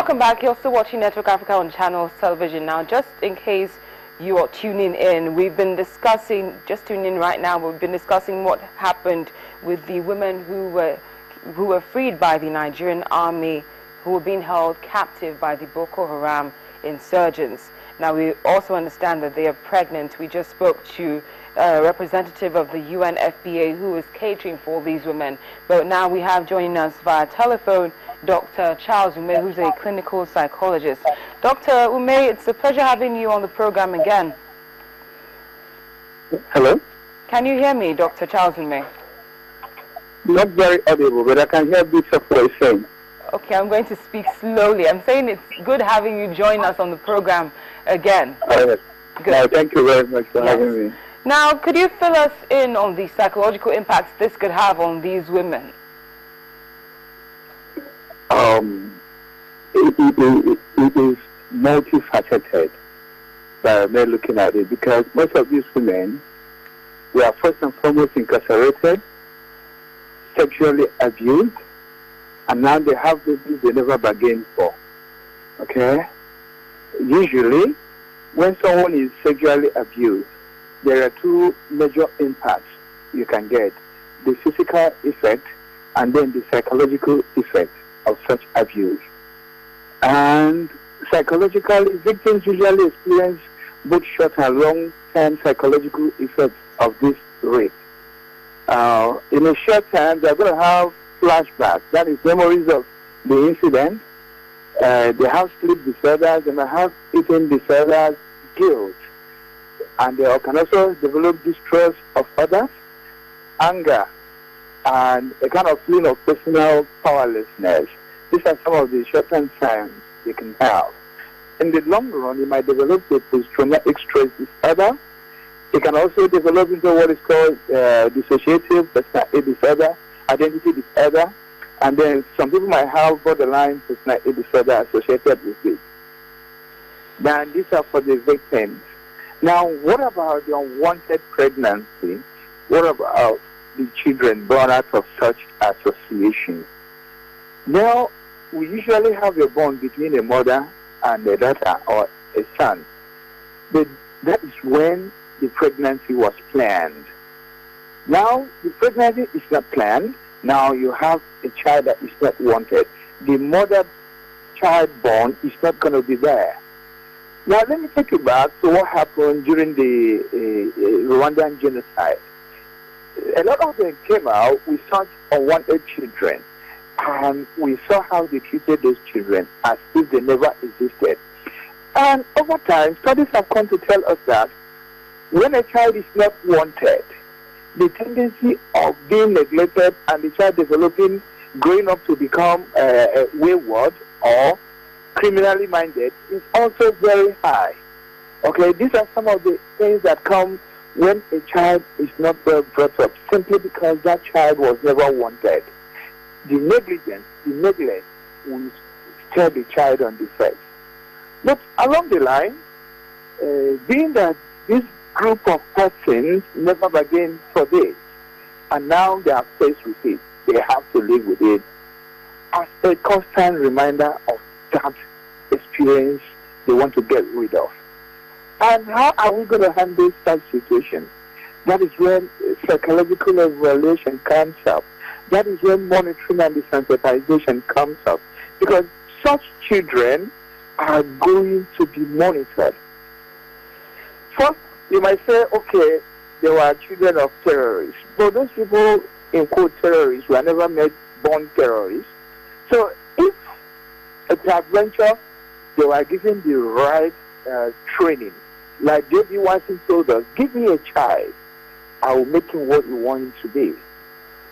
Welcome back. You're still watching Network Africa on Channels Television. Now, just in case you are tuning in, we've been discussing, just tuning in right now, we've been discussing what happened with the women who were freed by the Nigerian army, who were being held captive by the Boko Haram insurgents. Now, we also understand that they are pregnant. We just spoke to a representative of the UNFPA who is catering for these women. But now we have joining us via telephone Dr. Charles Ume, who's a clinical psychologist. Dr. Ume, it's a pleasure having you on the program again. Hello? Can you hear me, Dr. Charles Ume? Not very audible, but I can hear bits of what you're saying. Okay, I'm going to speak slowly. I'm saying it's good having you join us on the program again. Good. Thank you very much for having me. Now, could you fill us in on the psychological impacts this could have on these women? It is multifaceted by me looking at it, because most of these women, they are first and foremost incarcerated, sexually abused, and now they have babies they never bargained for. Okay? Usually, when someone is sexually abused, there are two major impacts you can get: the physical effect and then the psychological effect of such abuse. And psychologically, victims usually experience both short and long-term psychological effects of this rape. In a short time, they're going to have flashbacks, that is, memories of the incident. They have sleep disorders, they may have eating disorders, guilt, and they can also develop distrust of others, anger, and a kind of feeling of personal powerlessness. These are some of the short-term signs you can have. In the long run, you might develop a post-traumatic stress disorder. It can also develop into what is called dissociative personality disorder, identity disorder, and then some people might have borderline personality disorder associated with it. Now, these are for the victims. Now, what about the unwanted pregnancy? What about the children born out of such association? Now, we usually have a bond between a mother and a daughter or a son. But that is when the pregnancy was planned. Now, the pregnancy is not planned. Now you have a child that is not wanted. The mother-child bond is not going to be there. Now, let me take you back to what happened during the Rwandan genocide. A lot of them came out with such unwanted children, and we saw how they treated those children as if they never existed. And over time, studies have come to tell us that when a child is not wanted, the tendency of being neglected and the child developing, growing up to become wayward or criminally minded is also very high. Okay, these are some of the things that come when a child is not well brought up, simply because that child was never wanted. The negligence, the neglect will stare the child on the face. But along the line, being that this group of persons never bargained for this, and now they are faced with it, they have to live with it as a constant reminder of that experience they want to get rid of. And how are we going to handle such situations? That is when psychological evaluation comes up. That is when monitoring and desensitization comes up. Because such children are going to be monitored. First, you might say, okay, they were children of terrorists. But those people, in quote, terrorists, were never made born terrorists. So if at adventure they were given the right training, like J.B. Watson told us, give me a child, I will make him what you want him to be.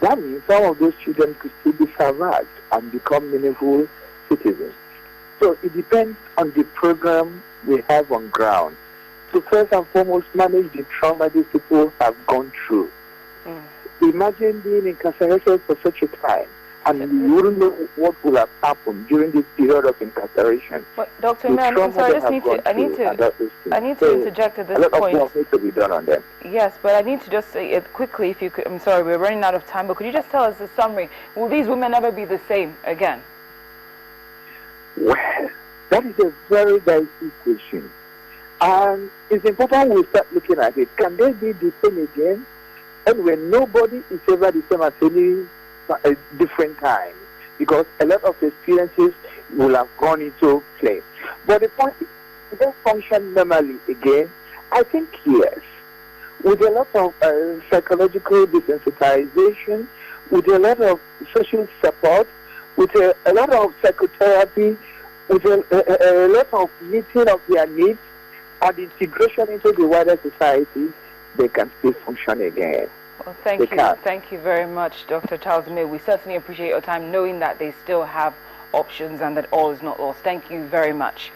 That means some of those children could still be survived and become meaningful citizens. So it depends on the program we have on ground to first and foremost manage the trauma these people have gone through. Imagine being incarcerated for such a time, and you wouldn't know what would have happened during this period of incarceration. But Dr. Mann, I'm sorry, I need to interject at this point. A lot of work needs to be done on them. Yes, but I need to just say it quickly, if you could. I'm sorry, we're running out of time, but could you just tell us the summary? Will these women ever be the same again? Well, that is a very dicey question. And it's important we start looking at it. Can they be the same again? And when nobody is ever the same at any different time, because a lot of experiences will have gone into play. But the point is, do they function normally again? I think yes. With a lot of psychological desensitization, with a lot of social support, with a lot of psychotherapy, with a lot of meeting of their needs and integration into the wider society, they can still function again. Well, thank you very much, Dr. Charles May. We certainly appreciate your time, knowing that they still have options and that all is not lost. Thank you very much.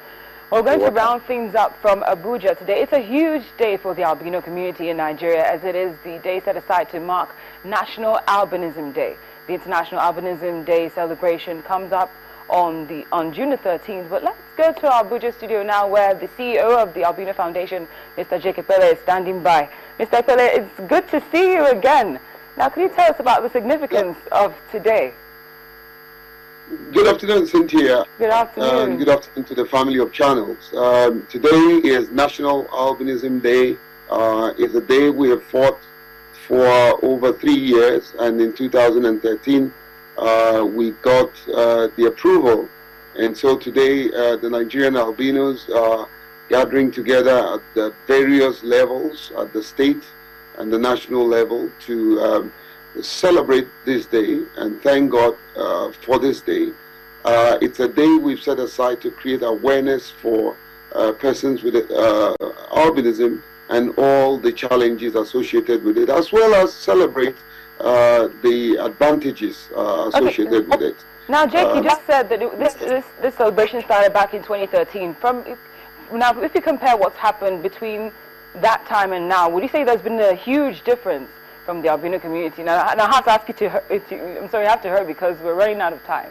We're going to round things up from Abuja today. It's a huge day for the albino community in Nigeria, as it is the day set aside to mark National Albinism Day. The International Albinism Day celebration comes up on June the 13th. But let's go to our Abuja studio now, where the CEO of the Albino Foundation, Mr. Jake Epele, is standing by. Mr. Epele, it's good to see you again. Now, can you tell us about the significance of today? Good afternoon, Cynthia. Good afternoon. Good afternoon to the family of channels. Today is National Albinism Day. It's a day we have fought for over 3 years, and in 2013 we got the approval. And so today the Nigerian albinos are gathering together at the various levels, at the state and the national level, to celebrate this day and thank God for this day. It's a day we've set aside to create awareness for persons with albinism and all the challenges associated with it, as well as celebrate the advantages associated with it. Now, Jake, you just said that this celebration started back in 2013. Now, if you compare what's happened between that time and now, would you say there's been a huge difference from the albino community? Now I have to ask you I'm sorry, I have to hurry because we're running out of time.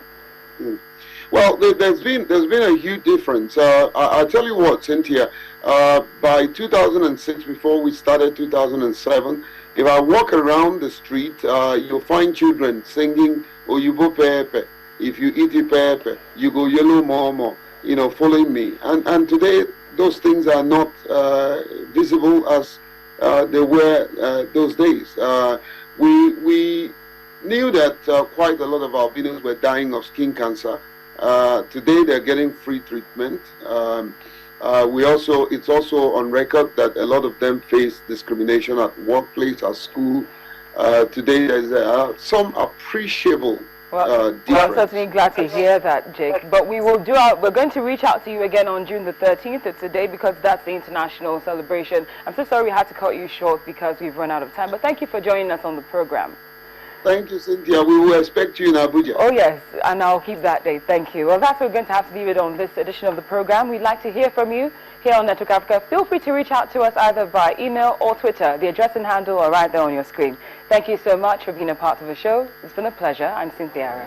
Well, there's been a huge difference. I'll tell you what, Cynthia. By 2006, before we started 2007, if I walk around the street, you'll find children singing "Oyubo Pepe." If you eat it pepe, you go yellow momo. Following me. And today, those things are not visible as they were those days. We knew that quite a lot of albinos were dying of skin cancer. Today they're getting free treatment. It's also on record that a lot of them face discrimination at workplace, at school. Today there's some appreciable difference. Well, I'm certainly glad to hear that, Jake. But we're going to reach out to you again on June the 13th. It's a day because that's the international celebration. I'm so sorry we had to cut you short because we've run out of time. But thank you for joining us on the program. Thank you, Cynthia. We will expect you in Abuja. Oh, yes, and I'll keep that date. Thank you. Well, that's what we're going to have to leave it on this edition of the program. We'd like to hear from you here on Network Africa. Feel free to reach out to us either by email or Twitter. The address and handle are right there on your screen. Thank you so much for being a part of the show. It's been a pleasure. I'm Cynthia.